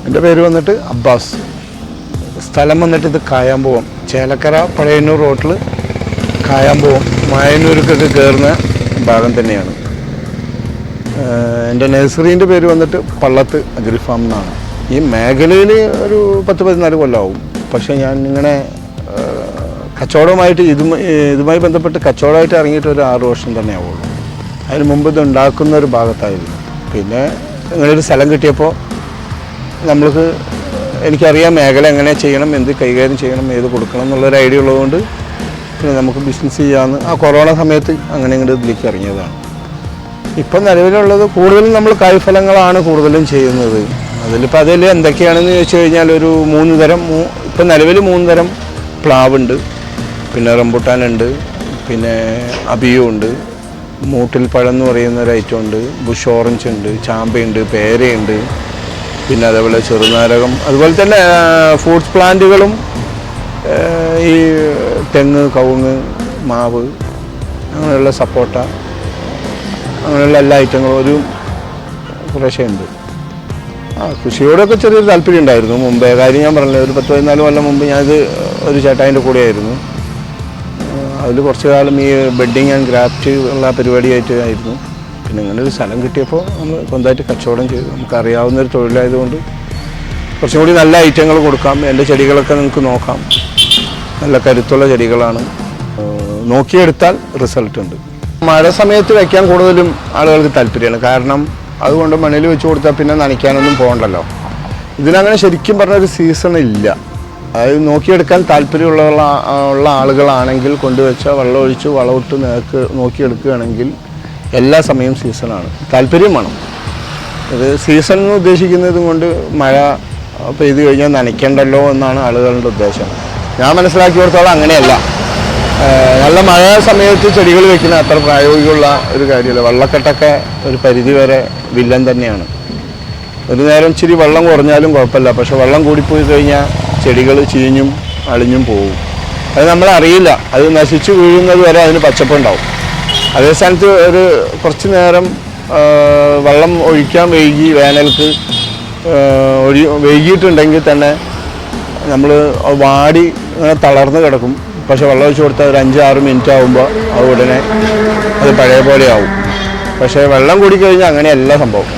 എൻ്റെ പേര് വന്നിട്ട് അബ്ബാസ്. സ്ഥലം വന്നിട്ട് ഇത് കായാമ്പുവം, ചേലക്കര പഴയന്നൂർ റോട്ടിൽ കായാമ്പുവം മായന്നൂർക്കൊക്കെ കയറുന്ന ഭാഗം തന്നെയാണ്. എൻ്റെ നഴ്സറീൻ്റെ പേര് വന്നിട്ട് പള്ളത്ത് അഗ്രി ഫാം എന്നാണ്. ഈ മേഖലയിൽ ഒരു 10-14 കൊല്ലമാവും. പക്ഷേ ഞാൻ ഇങ്ങനെ കച്ചവടമായിട്ട് ഇതുമായി ബന്ധപ്പെട്ട് കച്ചവടമായിട്ട് ഇറങ്ങിയിട്ട് ഒരു 6 വർഷം തന്നെ ആവുള്ളൂ. അതിന് മുമ്പ് ഇത് ഉണ്ടാക്കുന്ന ഒരു ഭാഗത്തായിരുന്നു. പിന്നെ ഇങ്ങനൊരു സ്ഥലം കിട്ടിയപ്പോൾ എനിക്കറിയാം മേഖല എങ്ങനെ ചെയ്യണം, എന്ത് കൈകാര്യം ചെയ്യണം, ഏത് കൊടുക്കണം എന്നുള്ളൊരു ഐഡിയ ഉള്ളതുകൊണ്ട് പിന്നെ നമുക്ക് ബിസിനസ് ചെയ്യാമെന്ന് ആ കൊറോണ സമയത്ത് അങ്ങനെ ഇങ്ങോട്ട് ഇതിലേക്ക് ഇറങ്ങിയതാണ്. ഇപ്പം നിലവിലുള്ളത് കൂടുതലും നമ്മൾ കായ്ഫലങ്ങളാണ് കൂടുതലും ചെയ്യുന്നത്. അതിൽ എന്തൊക്കെയാണെന്ന് ചോദിച്ചു കഴിഞ്ഞാൽ ഒരു 3 തരം, ഇപ്പം നിലവിൽ 3 തരം പ്ലാവുണ്ട്, പിന്നെ റംബുട്ടാനുണ്ട്, പിന്നെ അബിയു ഉണ്ട്, മൂട്ടിൽ പഴം എന്ന് പറയുന്ന ഒരു ഐറ്റം ഉണ്ട്, ബുഷ് ഓറഞ്ച് ഉണ്ട്, ചാമ്പയുണ്ട്, പേരയുണ്ട്, പിന്നെ അതേപോലെ ചെറുനാരകം, അതുപോലെ തന്നെ ഫ്രൂട്ട്സ് പ്ലാന്റുകളും ഈ തെങ്ങ്, കവുങ്ങ്, മാവ്, അങ്ങനെയുള്ള സപ്പോട്ട, അങ്ങനെയുള്ള എല്ലാ ഐറ്റങ്ങളും ഒരു കുറേശ്ശേ ഉണ്ട്. കൃഷിയോടൊക്കെ ചെറിയൊരു താല്പര്യം ഉണ്ടായിരുന്നു മുമ്പേ. കാര്യം ഞാൻ പറഞ്ഞില്ലേ, ഒരു 10-14 കൊല്ലം മുമ്പ് ഞാനിത് ഒരു ചേട്ടായിൻ്റെ കൂടെയായിരുന്നു. അതിൽ കുറച്ച് കാലം ഈ ബെഡിങ് ആൻഡ് ഗ്രാഫ്റ്റ് ഉള്ള പരിപാടിയായിട്ടായിരുന്നു. പിന്നെ ഇങ്ങനെ ഒരു സ്ഥലം കിട്ടിയപ്പോൾ നമ്മൾ സ്വന്തമായിട്ട് കച്ചവടം ചെയ്തു. നമുക്കറിയാവുന്നൊരു തൊഴിലായതുകൊണ്ട് കുറച്ചും കൂടി നല്ല ഐറ്റങ്ങൾ കൊടുക്കാം. എൻ്റെ ചെടികളൊക്കെ നിങ്ങൾക്ക് നോക്കാം, നല്ല കരുത്തുള്ള ചെടികളാണ്. നോക്കിയെടുത്താൽ റിസൾട്ട് ഉണ്ട്. മഴ സമയത്ത് വയ്ക്കാൻ കൂടുതലും ആളുകൾക്ക് താല്പര്യമാണ്. കാരണം അതുകൊണ്ട് മണ്ണിൽ വെച്ച് കൊടുത്താൽ പിന്നെ നനയ്ക്കാനൊന്നും പോകണ്ടല്ലോ. ഇതിനങ്ങനെ ശരിക്കും പറഞ്ഞൊരു സീസൺ ഇല്ല. അതായത് നോക്കിയെടുക്കാൻ താല്പര്യമുള്ള ആളുകളാണെങ്കിൽ കൊണ്ടുവച്ചാൽ വെള്ളം ഒഴിച്ച് വളമിട്ട് നോക്കിയെടുക്കുകയാണെങ്കിൽ എല്ലാ സമയവും സീസണാണ്. താല്പര്യം വേണം. ഇത് സീസൺ എന്ന് ഉദ്ദേശിക്കുന്നത് കൊണ്ട് മഴ പെയ്ത് കഴിഞ്ഞാൽ നനയ്ക്കണ്ടല്ലോ എന്നാണ് ആളുകളുടെ ഉദ്ദേശം. ഞാൻ മനസ്സിലാക്കിയിടത്തോളം അങ്ങനെയല്ല. നല്ല മഴ സമയത്ത് ചെടികൾ വെക്കുന്ന അത്ര പ്രായോഗികമുള്ള ഒരു കാര്യമല്ല. വെള്ളക്കെട്ടൊക്കെ ഒരു പരിധി വരെ വില്ലൻ തന്നെയാണ്. ഒരു നേരം ഇച്ചിരി വെള്ളം കുറഞ്ഞാലും കുഴപ്പമില്ല. പക്ഷെ വെള്ളം കൂടിപ്പോയി കഴിഞ്ഞാൽ ചെടികൾ ചീഞ്ഞും അളിഞ്ഞും പോകും. അത് നമ്മളറിയില്ല. അത് നശിച്ചു വീഴുന്നത് വരെ അതിന് പച്ചപ്പുണ്ടാവും. അതേ സ്ഥാനത്ത് ഒരു കുറച്ച് നേരം വെള്ളം ഒഴിക്കാൻ വേനൽക്ക് വൈകിയിട്ടുണ്ടെങ്കിൽ തന്നെ നമ്മൾ വാടി ഇങ്ങനെ തളർന്ന് കിടക്കും. പക്ഷെ വെള്ളം ഒഴിച്ച് കൊടുത്താൽ ഒരു 5-6 മിനിറ്റ് ആകുമ്പോൾ അത് ഉടനെ അത് പഴയ പോലെ ആവും. പക്ഷേ വെള്ളം കൂടിക്കഴിഞ്ഞാൽ അങ്ങനെയല്ല സംഭവം.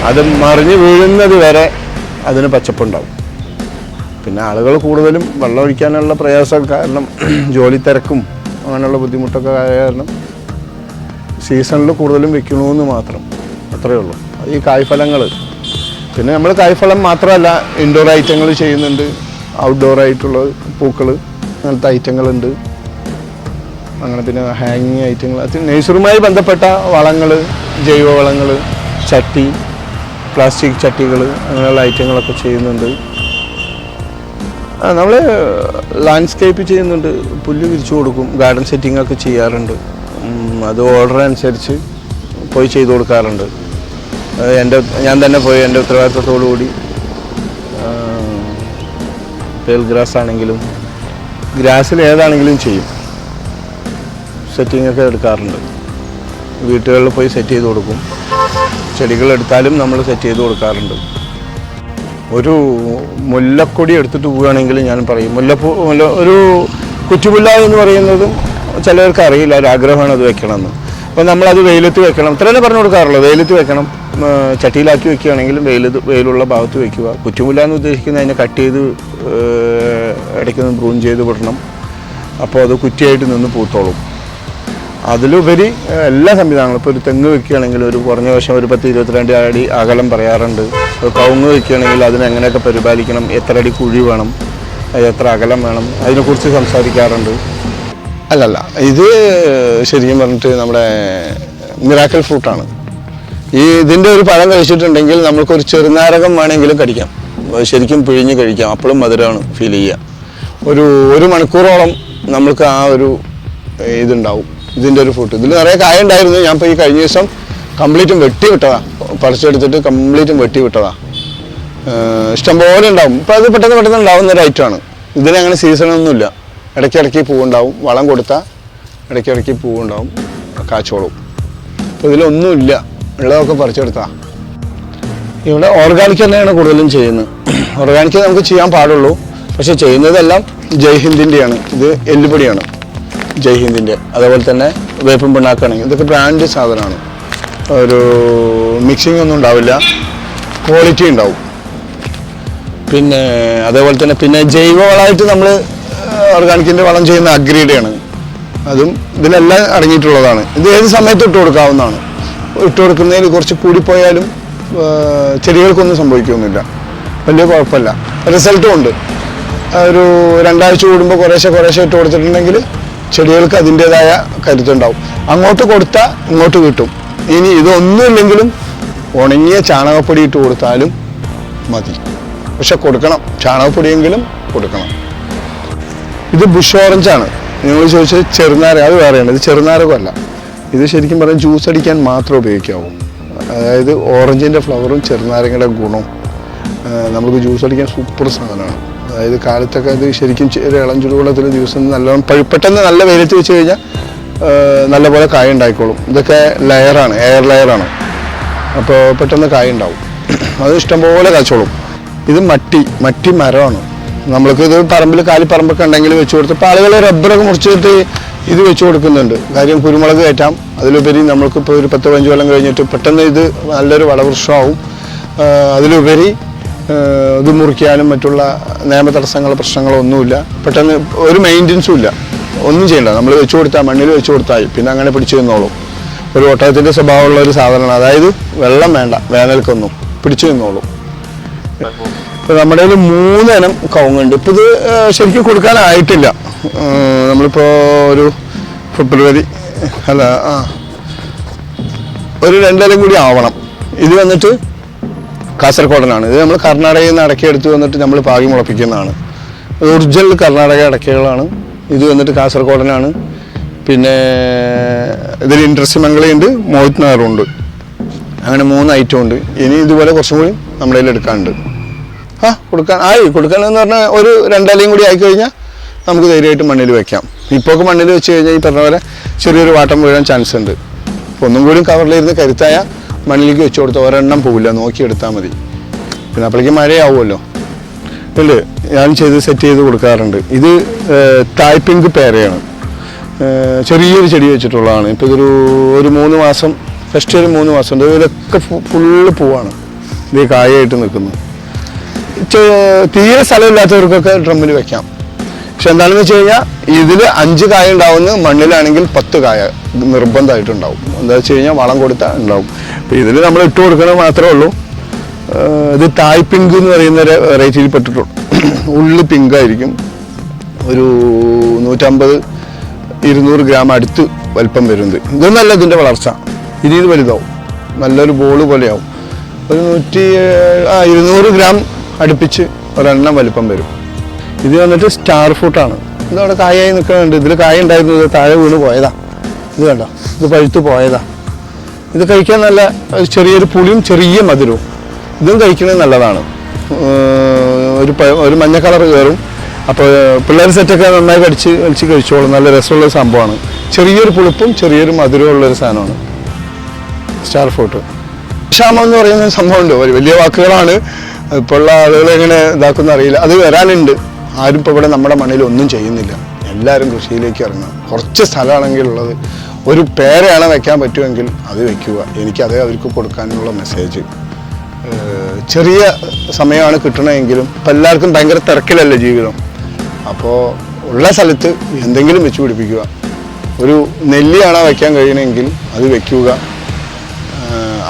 അത് മറിഞ്ഞ് വീഴുന്നത് വരെ അതിന് പച്ചപ്പുണ്ടാവും. പിന്നെ ആളുകൾ കൂടുതലും വെള്ളം ഒഴിക്കാനുള്ള പ്രയാസം കാരണം ജോലി തിരക്കും അങ്ങനെയുള്ള ബുദ്ധിമുട്ടൊക്കെ കാരണം സീസണിൽ കൂടുതലും വെക്കണമെന്ന് മാത്രം, അത്രയേ ഉള്ളൂ. ഈ കായ്ഫലങ്ങൾ പിന്നെ നമ്മൾ കായ്ഫലം മാത്രമല്ല ഇൻഡോർ ഐറ്റങ്ങൾ ചെയ്യുന്നുണ്ട്. ഔട്ട്ഡോർ ആയിട്ടുള്ള പൂക്കൾ, അങ്ങനത്തെ ഐറ്റങ്ങളുണ്ട്. അങ്ങനെ പിന്നെ ഹാങ്ങിങ് ഐറ്റങ്ങൾ, അത് നേഴ്സറുമായി ബന്ധപ്പെട്ട വളങ്ങൾ, ജൈവവളങ്ങൾ, ചട്ടി, പ്ലാസ്റ്റിക് ചട്ടികൾ, അങ്ങനെയുള്ള ഐറ്റങ്ങളൊക്കെ ചെയ്യുന്നുണ്ട്. നമ്മൾ ലാൻഡ്സ്കേപ്പ് ചെയ്യുന്നുണ്ട്, പുല്ല് വിരിച്ചു കൊടുക്കും, ഗാർഡൻ സെറ്റിംഗ് ഒക്കെ ചെയ്യാറുണ്ട്. അത് ഓർഡർ അനുസരിച്ച് പോയി ചെയ്തു കൊടുക്കാറുണ്ട്. ഞാൻ തന്നെ പോയി എൻ്റെ ഉത്തരവാദിത്വത്തോടു കൂടി പേൽ ഗ്രാസ് ആണെങ്കിലും ഗ്രാസിൽ ഏതാണെങ്കിലും ചെയ്യും. സെറ്റിങ്ങൊക്കെ എടുക്കാറുണ്ട്. വീട്ടുകളിൽ പോയി സെറ്റ് ചെയ്ത് കൊടുക്കും. ചെടികളെടുത്താലും നമ്മൾ സെറ്റ് ചെയ്ത് കൊടുക്കാറുണ്ട്. ഒരു മുല്ലക്കൊടി എടുത്തിട്ട് പോവുകയാണെങ്കിൽ ഞാൻ പറയും, ഒരു കുറ്റിമുല്ല എന്ന് പറയുന്നതും ചിലർക്ക് അറിയില്ല, ഒരാഗ്രഹമാണ് അത് വെക്കണമെന്ന്. അപ്പോൾ നമ്മളത് വെയിലത്ത് വെക്കണം, ഇത്ര തന്നെ പറഞ്ഞു കൊടുക്കാറുള്ളൂ. വെയിലത്ത് വെക്കണം. ചട്ടിയിലാക്കി വെക്കുകയാണെങ്കിലും വെയിലുള്ള ഭാഗത്ത് വെക്കുക. കുറ്റിമുല്ല എന്ന് ഉദ്ദേശിക്കുന്നത് അതിനെ കട്ട് ചെയ്ത് ഇടയ്ക്ക് ബ്രൂൺ ചെയ്ത് വിടണം. അപ്പോൾ അത് കുറ്റിയായിട്ട് നിന്ന് പൂത്തോളും. അതിലുപരി എല്ലാ സംവിധാനങ്ങളും, ഇപ്പോൾ ഒരു തെങ്ങ് വെക്കുകയാണെങ്കിൽ ഒരു കുറഞ്ഞ വശം ഒരു 10-22 അടി അകലം പറയാറുണ്ട്. കവുങ്ങ് വെക്കുകയാണെങ്കിൽ അതിനെങ്ങനെയൊക്കെ പരിപാലിക്കണം, എത്ര അടി കുഴി വേണം, എത്ര അകലം വേണം, അതിനെക്കുറിച്ച് സംസാരിക്കാറുണ്ട്. അല്ലല്ല, ഇത് ശരിക്കും പറഞ്ഞിട്ട് നമ്മുടെ മിറാക്കിൾ ഫ്രൂട്ടാണ്. ഇതിൻ്റെ ഒരു പഴം കഴിച്ചിട്ടുണ്ടെങ്കിൽ നമുക്കൊരു ചെറുനാരകം വേണമെങ്കിലും കടിക്കാം, ശരിക്കും പിഴിഞ്ഞ് കഴിക്കാം. അപ്പോഴും മധുരമാണ് ഫീൽ ചെയ്യുക. ഒരു മണിക്കൂറോളം നമുക്ക് ആ ഒരു ഇതുണ്ടാവും ഇതിൻ്റെ ഒരു ഫ്രൂട്ട്. ഇതിൽ നിറയെ കായ ഉണ്ടായിരുന്നു. ഞാൻ ഇപ്പോൾ ഈ കഴിഞ്ഞ ദിവസം കംപ്ലീറ്റും വെട്ടി വിട്ടതാണ്, പറിച്ചെടുത്തിട്ട് കംപ്ലീറ്റും വെട്ടി വിട്ടതാണ്. ഇഷ്ടംപോലെ ഉണ്ടാവും. ഇപ്പോൾ അത് പെട്ടെന്ന് ഉണ്ടാവുന്ന ഒരു ഐറ്റമാണ്. ഇതിനങ്ങനെ സീസണൊന്നുമില്ല. ഇടയ്ക്കിടയ്ക്ക് പൂവുണ്ടാവും. വളം കൊടുത്താൽ ഇടയ്ക്കിടയ്ക്ക് പൂവുണ്ടാവും, കാച്ചോളും. അപ്പോൾ ഇതിലൊന്നുമില്ല, ഉള്ളതൊക്കെ പറിച്ചെടുത്താൽ. ഇവിടെ ഓർഗാനിക് തന്നെയാണ് കൂടുതലും ചെയ്യുന്നത്. ഓർഗാനിക് നമുക്ക് ചെയ്യാൻ പാടുള്ളൂ, പക്ഷെ ചെയ്യുന്നതെല്ലാം ജയ്ഹിന്ദിൻ്റെയാണ്. ഇത് എല്ലുപൊടിയാണ് ജയ്ഹിന്ദിൻ്റെ. അതേപോലെ തന്നെ വേപ്പും പിണ്ണാക്കാണെങ്കിൽ ഇതൊക്കെ ബ്രാൻഡ് സാധനമാണ്. ഒരു മിക്സിംഗ് ഒന്നും ഉണ്ടാവില്ല, ക്വാളിറ്റി ഉണ്ടാവും. പിന്നെ അതേപോലെ തന്നെ പിന്നെ ജൈവവളമായിട്ട് നമ്മൾ ഓർഗാനിക്കിൻ്റെ വളം ചെയ്യുന്ന അഗ്രീഡയാണ്. അതും ഇതിലെല്ലാം അടങ്ങിയിട്ടുള്ളതാണ്. ഇത് ഏത് സമയത്ത് ഇട്ട് കൊടുക്കാവുന്നതാണ്. ഇട്ട് കൊടുക്കുന്നതിൽ കുറച്ച് കൂടിപ്പോയാലും ചെടികൾക്കൊന്നും സംഭവിക്കുകയൊന്നുമില്ല, വലിയ കുഴപ്പമില്ല. റിസൾട്ടും ഉണ്ട്. ഒരു 2 ആഴ്ച കൂടുമ്പോൾ കുറേശ്ശെ ഇട്ട് കൊടുത്തിട്ടുണ്ടെങ്കിൽ ചെടികൾക്ക് അതിൻ്റേതായ കരുത്തുണ്ടാവും. അങ്ങോട്ട് കൊടുത്താൽ ഇങ്ങോട്ട് കിട്ടും. ഇനി ഇതൊന്നുമില്ലെങ്കിലും ഉണങ്ങിയ ചാണകപ്പൊടി ഇട്ട് കൊടുത്താലും മതി, പക്ഷെ കൊടുക്കണം, ചാണകപ്പൊടിയെങ്കിലും കൊടുക്കണം. ഇത് ബുഷ് ഓറഞ്ചാണ്. നിങ്ങൾ ചോദിച്ചത് ചെറുനാരക, അത് വേറെയാണ്. ഇത് ചെറുനാരകമല്ല. ഇത് ശരിക്കും പറഞ്ഞാൽ ജ്യൂസ് അടിക്കാൻ മാത്രമേ ഉപയോഗിക്കാവൂ. അതായത് ഓറഞ്ചിൻ്റെ ഫ്ലവറും ചെറുനാരങ്ങയുടെ ഗുണവും നമുക്ക് ജ്യൂസ് അടിക്കാൻ സൂപ്പർ സാധനമാണ്. അതായത് കാലത്തൊക്കെ അത് ശരിക്കും ഇളം ചുടുവെള്ളത്തിൽ ദിവസം നല്ലോണം പെട്ടെന്ന് നല്ല വെയിലത്ത് വെച്ച് കഴിഞ്ഞാൽ നല്ലപോലെ കായ ഉണ്ടായിക്കോളും. ഇതൊക്കെ ലെയറാണ്, എയർ ലെയറാണ്. അപ്പോൾ പെട്ടെന്ന് കായ ഉണ്ടാവും. അത് ഇഷ്ടംപോലെ കാച്ചോളും. ഇത് മറ്റി മരമാണ്. നമ്മൾക്കിത് പറമ്പിൽ കാലിപ്പറമ്പൊക്കെ ഉണ്ടെങ്കിൽ വെച്ച് കൊടുത്ത് ഇപ്പോൾ ആളുകൾ റബ്ബറൊക്കെ മുറിച്ചിട്ട് ഇത് വെച്ച് കൊടുക്കുന്നുണ്ട്. കാര്യം കുരുമുളക് കയറ്റാം. അതിലുപരി നമ്മൾക്കിപ്പോൾ ഒരു 10-15 കൊല്ലം കഴിഞ്ഞിട്ട് പെട്ടെന്ന് ഇത് നല്ലൊരു വളവൃക്ഷമാവും. അതിലുപരി ഇത് മുറിക്കാനും മറ്റുള്ള നിയമ തടസ്സങ്ങളോ പ്രശ്നങ്ങളോ ഒന്നുമില്ല. പെട്ടെന്ന് ഒരു മെയിൻ്റനൻസും ഇല്ല, ഒന്നും ചെയ്യണ്ട. നമ്മൾ വെച്ച് കൊടുത്താൽ മണ്ണിൽ വെച്ച് കൊടുത്താൽ പിന്നെ അങ്ങനെ പിടിച്ചു നിന്നോളും. ഒരു ഒട്ടകത്തിൻ്റെ സ്വഭാവമുള്ള ഒരു സാധനമാണ്. അതായത് വെള്ളം വേണ്ട, വേനൽക്കൊന്നും പിടിച്ചു നിന്നോളും. ഇപ്പോൾ നമ്മുടെ കയ്യിൽ 3 ഇനം കവുങ്ങുണ്ട്. ഇപ്പോൾ ഇത് ശരിക്കും കൊടുക്കാനായിട്ടില്ല. നമ്മളിപ്പോൾ ഒരു ഫെബ്രുവരി ഒരു 2 ഇനം കൂടി ആവണം. ഇത് വന്നിട്ട് കാസർഗോഡനാണ്. ഇത് നമ്മൾ കർണാടകയിൽ നിന്ന് അടക്കയെടുത്ത് വന്നിട്ട് നമ്മൾ പാകി മുളപ്പിക്കുന്നതാണ്. ഒറിജിനൽ കർണാടക അടക്കകളാണ്. ഇത് വന്നിട്ട് കാസർഗോഡനാണ്. പിന്നെ ഇതിൽ ഇൻട്രസ്റ്റ് മംഗളയുണ്ട്, മോഹിത് നഗറുണ്ട്. അങ്ങനെ 3 ഐറ്റം ഉണ്ട്. ഇനി ഇതുപോലെ കുറച്ചും കൂടി നമ്മുടെ കയ്യിൽ എടുക്കാനുണ്ട്. കൊടുക്കാനെന്ന് പറഞ്ഞാൽ ഒരു 2 ഇലയും കൂടി ആയിക്കഴിഞ്ഞാൽ നമുക്ക് ധൈര്യമായിട്ട് മണ്ണിൽ വെക്കാം. ഇപ്പോൾ മണ്ണിൽ വെച്ച് കഴിഞ്ഞാൽ ഈ പറഞ്ഞ പോലെ ചെറിയൊരു വാട്ടം വീഴാൻ ചാൻസ് ഉണ്ട്. അപ്പോൾ ഒന്നും കൂടി കവറിലിരുന്ന് കരുത്തായ മണ്ണിലേക്ക് വെച്ച് കൊടുത്താൽ ഒരെണ്ണം പോവില്ല, നോക്കിയെടുത്താൽ മതി. പിന്നെ അപ്പോഴേക്കും മഴയാവുമല്ലോ. ഇല്ലേ, ഞാൻ സെറ്റ് ചെയ്ത് കൊടുക്കാറുണ്ട്. ഇത് തായ്പിങ്ക് പേരയാണ്. ചെറിയൊരു ചെടി വെച്ചിട്ടുള്ളതാണ്. ഇപ്പോൾ ഒരു 3 മാസം, ഫസ്റ്റ് ഒരു 3 മാസം ഉണ്ട്. ഇതിലൊക്കെ ഫുള്ള് പൂവാണ്. ഇത് കായായിട്ട് നിൽക്കുന്നത്. തീരെ സ്ഥലമില്ലാത്തവർക്കൊക്കെ ഡ്രമ്മിൽ വെക്കാം. പക്ഷെ എന്താണെന്ന് വെച്ച് കഴിഞ്ഞാൽ ഇതിൽ 5 കായ ഉണ്ടാവുന്ന, മണ്ണിലാണെങ്കിൽ 10 കായ നിർബന്ധമായിട്ടുണ്ടാവും. എന്താ വെച്ച് കഴിഞ്ഞാൽ വളം കൊടുത്താൽ ഉണ്ടാവും. അപ്പോൾ ഇതിൽ നമ്മൾ ഇട്ട് കൊടുക്കുന്നത് മാത്രമേ ഉള്ളൂ. ഇത് തായ് പിങ്ക് എന്ന് പറയുന്ന വെറൈറ്റിയിൽ പെട്ടിട്ടുള്ളൂ. ഉള്ളു പിങ്കായിരിക്കും. ഒരു 150-200 ഗ്രാം അടുത്ത് വലിപ്പം വരുന്നത്. ഇതൊന്നല്ല ഇതിൻ്റെ വളർച്ച. ഇനി ഇത് വലുതാവും, നല്ലൊരു ബോള് പോലെയാവും. ഒരു 200 ഗ്രാം അടുപ്പിച്ച് ഒരെണ്ണം വലിപ്പം വരും. ഇത് വന്നിട്ട് സ്റ്റാർ ഫ്രൂട്ടാണ്. ഇതവിടെ കായായി നിൽക്കുന്നുണ്ട്. ഇതിൽ കായ ഉണ്ടായിരുന്നത് താഴെ വീണ് പോയതാ. ഇത് വേണ്ട, ഇത് പഴുത്ത് പോയതാ. ഇത് കഴിക്കാൻ നല്ല ചെറിയൊരു പുളിയും ചെറിയ മധുരവും. ഇതും കഴിക്കുന്നത് നല്ലതാണ്. ഒരു മഞ്ഞ കളർ കയറും. അപ്പോൾ പിള്ളേർ സെറ്റൊക്കെ നന്നായി വലിച്ച് കഴിച്ചോളും. നല്ല രസമുള്ള സംഭവമാണ്. ചെറിയൊരു പുളിപ്പും ചെറിയൊരു മധുരവും ഉള്ളൊരു സാധനമാണ് സ്റ്റാർ ഫ്രൂട്ട്. ക്ഷാമം എന്ന് പറയുന്ന സംഭവമുണ്ട്. വലിയ വാക്കുകളാണ്. ഇപ്പോൾ ഉള്ള ആളുകൾ എങ്ങനെ ഇതാക്കുന്ന അറിയില്ല. അത് വരാനുണ്ട്. ആരും ഇപ്പോൾ ഇവിടെ നമ്മുടെ മണ്ണിൽ ഒന്നും ചെയ്യുന്നില്ല. എല്ലാവരും കൃഷിയിലേക്ക് ഇറങ്ങുക. കുറച്ച് സ്ഥലമാണെങ്കിൽ ഉള്ളത് ഒരു പേരയാണ് വെക്കാൻ പറ്റുമെങ്കിൽ അത് വെക്കുക. എനിക്കതേ അവർക്ക് കൊടുക്കാനുള്ള മെസ്സേജ്. ചെറിയ സമയമാണ് കിട്ടണമെങ്കിലും ഇപ്പം എല്ലാവർക്കും ഭയങ്കര തിരക്കിലല്ലേ ജീവിതം. അപ്പോൾ ഉള്ള സ്ഥലത്ത് എന്തെങ്കിലും വെച്ച് പിടിപ്പിക്കുക. ഒരു നെല്ലിയാണ് വയ്ക്കാൻ കഴിയണമെങ്കിൽ അത് വെക്കുക.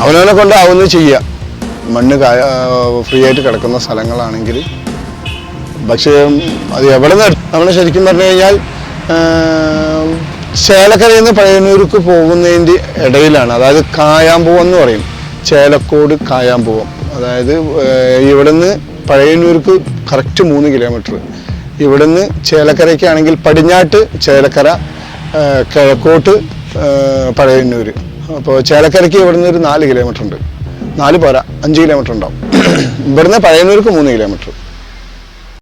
അവനവനെ കൊണ്ടാവുന്നത് ചെയ്യുക. മണ്ണ് ഫ്രീ ആയിട്ട് കിടക്കുന്ന സ്ഥലങ്ങളാണെങ്കിൽ. പക്ഷേ അത് എവിടെ നിന്ന് നമ്മൾ ശരിക്കും പറഞ്ഞു കഴിഞ്ഞാൽ ചേലക്കരയിൽ നിന്ന് പഴയന്നൂർക്ക് പോകുന്നതിൻ്റെ ഇടയിലാണ്. അതായത് കായാമ്പൂവം എന്ന് പറയും. ചേലക്കോട് കായാമ്പൂവം. അതായത് ഇവിടെ നിന്ന് പഴയന്നൂർക്ക് കറക്റ്റ് 3 കിലോമീറ്റർ. ഇവിടെ നിന്ന് ചേലക്കരയ്ക്കാണെങ്കിൽ പടിഞ്ഞാട്ട് ചേലക്കര, കിഴക്കോട്ട് പഴയന്നൂർ. അപ്പോൾ ചേലക്കരയ്ക്ക് ഇവിടെ നിന്ന് ഒരു 4 കിലോമീറ്റർ ഉണ്ട്. 4 പോരാ, 5 കിലോമീറ്റർ ഉണ്ടാവും. ഇവിടുന്ന് പഴയന്നൂർക്ക് 3 കിലോമീറ്റർ.